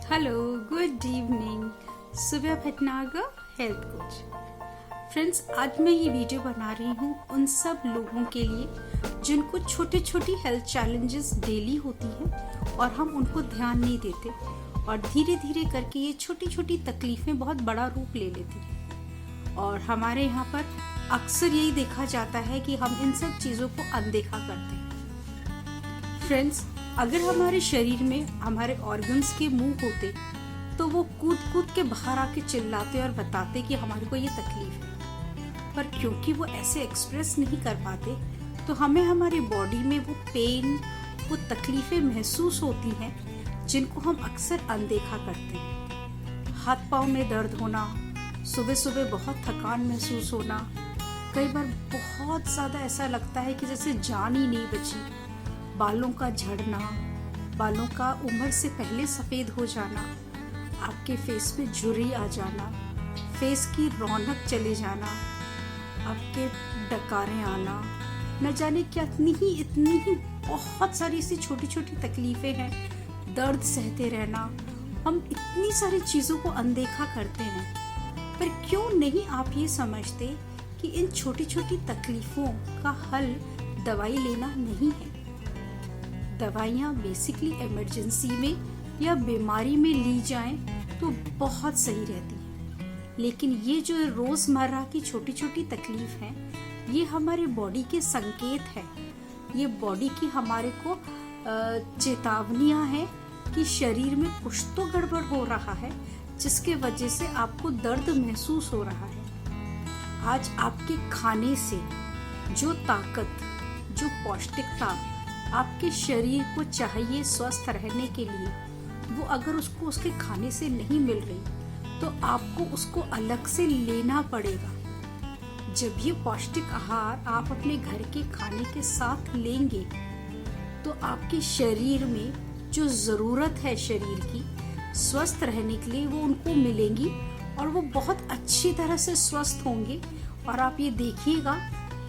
Hello, good evening. सुबह Bhatnagar health coach. Friends, आज मैं ये वीडियो बना रही हूँ उन सब लोगों के लिए जिनको छोटी छोटी हेल्थ चैलेंजेस डेली होती हैं और हम उनको ध्यान नहीं देते और धीरे धीरे करके ये छोटी छोटी तकलीफें बहुत बड़ा रूप ले लेती हैं। और हमारे यहाँ पर अक्सर यही देखा जाता है कि हम इन सब चीज़ों को अनदेखा करते हैं। फ्रेंड्स, अगर हमारे शरीर में हमारे ऑर्गन्स के मुंह होते तो वो कूद कूद के बाहर आके चिल्लाते और बताते कि हमारे को ये तकलीफ है, पर क्योंकि वो ऐसे एक्सप्रेस नहीं कर पाते तो हमें हमारी बॉडी में वो पेन, वो तकलीफें महसूस होती हैं जिनको हम अक्सर अनदेखा करते हैं। हाथ पाँव में दर्द होना, सुबह सुबह बहुत थकान महसूस होना, कई बार बहुत ज़्यादा ऐसा लगता है कि जैसे जान ही नहीं बची, बालों का झड़ना, बालों का उम्र से पहले सफ़ेद हो जाना, आपके फेस पे झुर्री आ जाना, फेस की रौनक चले जाना, आपके डकारें आना, न जाने क्या इतनी ही बहुत सारी सी छोटी छोटी तकलीफ़ें हैं, दर्द सहते रहना। हम इतनी सारी चीज़ों को अनदेखा करते हैं, पर क्यों नहीं आप ये समझते कि इन छोटी छोटी तकलीफ़ों का हल दवाई लेना नहीं है। दवाइयाँ बेसिकली इमरजेंसी में या बीमारी में ली जाएं तो बहुत सही रहती हैं, लेकिन ये जो रोज़मर्रा की छोटी छोटी तकलीफ हैं, ये हमारे बॉडी के संकेत हैं। ये बॉडी की हमारे को चेतावनियाँ हैं कि शरीर में कुछ तो गड़बड़ हो रहा है, जिसके वजह से आपको दर्द महसूस हो रहा है। आज आपके खाने से जो ताकत, जो पौष्टिकता आपके शरीर को चाहिए स्वस्थ रहने के लिए, वो अगर उसको उसके खाने से नहीं मिल रही तो आपको उसको अलग से लेना पड़ेगा। जब ये पौष्टिक आहार आप अपने घर के खाने के साथ लेंगे तो आपके शरीर में जो ज़रूरत है शरीर की स्वस्थ रहने के लिए, वो उनको मिलेंगी और वो बहुत अच्छी तरह से स्वस्थ होंगे। और आप ये देखिएगा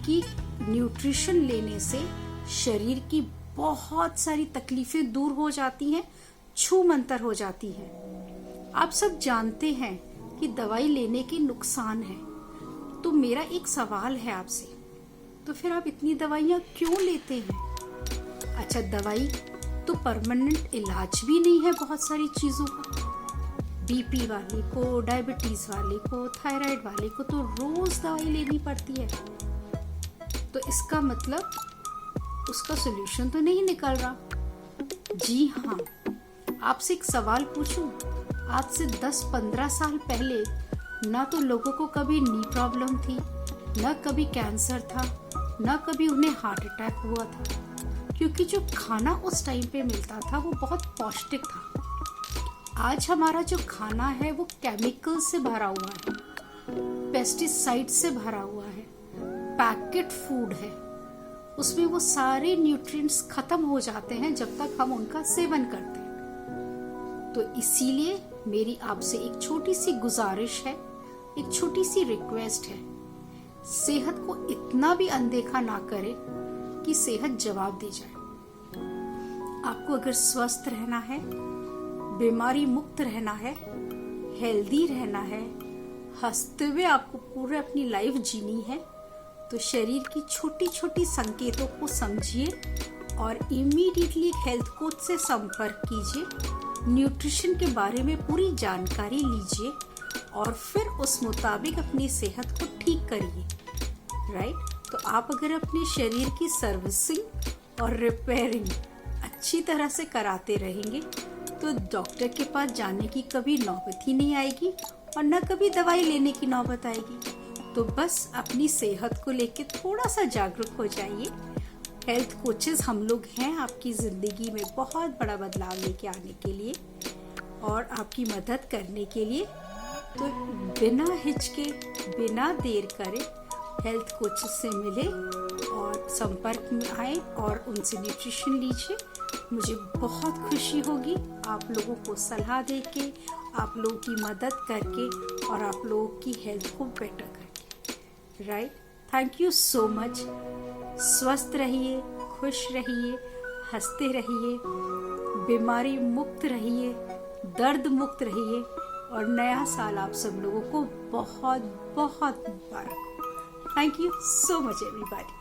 कि न्यूट्रिशन लेने से शरीर की बहुत सारी तकलीफें दूर हो जाती हैं, छू मंतर हो जाती हैं। आप सब जानते हैं कि दवाई लेने के नुकसान हैं, तो मेरा एक सवाल है आपसे, तो फिर आप इतनी दवाइयाँ क्यों लेते हैं? अच्छा, दवाई तो परमानेंट इलाज भी नहीं है बहुत सारी चीज़ों का। बीपी वाले को, डायबिटीज़ वाले को, थायराइड वाले को तो रोज़ दवाई लेनी पड़ती है, तो इसका मतलब उसका सोल्यूशन तो नहीं निकल रहा। जी हाँ, आपसे एक सवाल पूछूं, आज से 10-15 साल पहले ना तो लोगों को कभी नी प्रॉब्लम थी, ना कभी कैंसर था, ना कभी उन्हें हार्ट अटैक हुआ था, क्योंकि जो खाना उस टाइम पे मिलता था वो बहुत पौष्टिक था। आज हमारा जो खाना है वो केमिकल से भरा हुआ है, पेस्टिसाइड से भरा हुआ है, पैकेट फूड है, उसमें वो सारे न्यूट्रिएंट्स खत्म हो जाते हैं जब तक हम उनका सेवन करते हैं। तो इसीलिए मेरी आपसे एक छोटी सी गुजारिश है, एक छोटी सी रिक्वेस्ट है, सेहत को इतना भी अनदेखा ना करें कि सेहत जवाब दे जाए। आपको अगर स्वस्थ रहना है, बीमारी मुक्त रहना है, हेल्दी रहना है, हंसते हुए आपको पूरे अपनी लाइफ जीनी है, तो शरीर की छोटी छोटी संकेतों को समझिए और इमीडिएटली हेल्थ कोच से संपर्क कीजिए, न्यूट्रिशन के बारे में पूरी जानकारी लीजिए और फिर उस मुताबिक अपनी सेहत को ठीक करिए। राइट? तो आप अगर अपने शरीर की सर्विसिंग और रिपेयरिंग अच्छी तरह से कराते रहेंगे तो डॉक्टर के पास जाने की कभी नौबत ही नहीं आएगी और न कभी दवाई लेने की नौबत आएगी। तो बस अपनी सेहत को लेके थोड़ा सा जागरूक हो जाइए। हेल्थ कोचेस हम लोग हैं आपकी ज़िंदगी में बहुत बड़ा बदलाव लेके आने के लिए और आपकी मदद करने के लिए। तो बिना हिचके, बिना देर करे हेल्थ कोचेस से मिले और संपर्क में आए और उनसे न्यूट्रिशन लीजिए। मुझे बहुत खुशी होगी आप लोगों को सलाह देके, आप लोगों की मदद करके और आप लोगों की हेल्थ को बेटर करके। Right? Thank you so much. स्वस्थ रहिए, खुश रहिए, हंसते रहिए, बीमारी मुक्त रहिए, दर्द मुक्त रहिए और नया साल आप सब लोगों को बहुत बहुत मुबारक हो। Thank you so much everybody.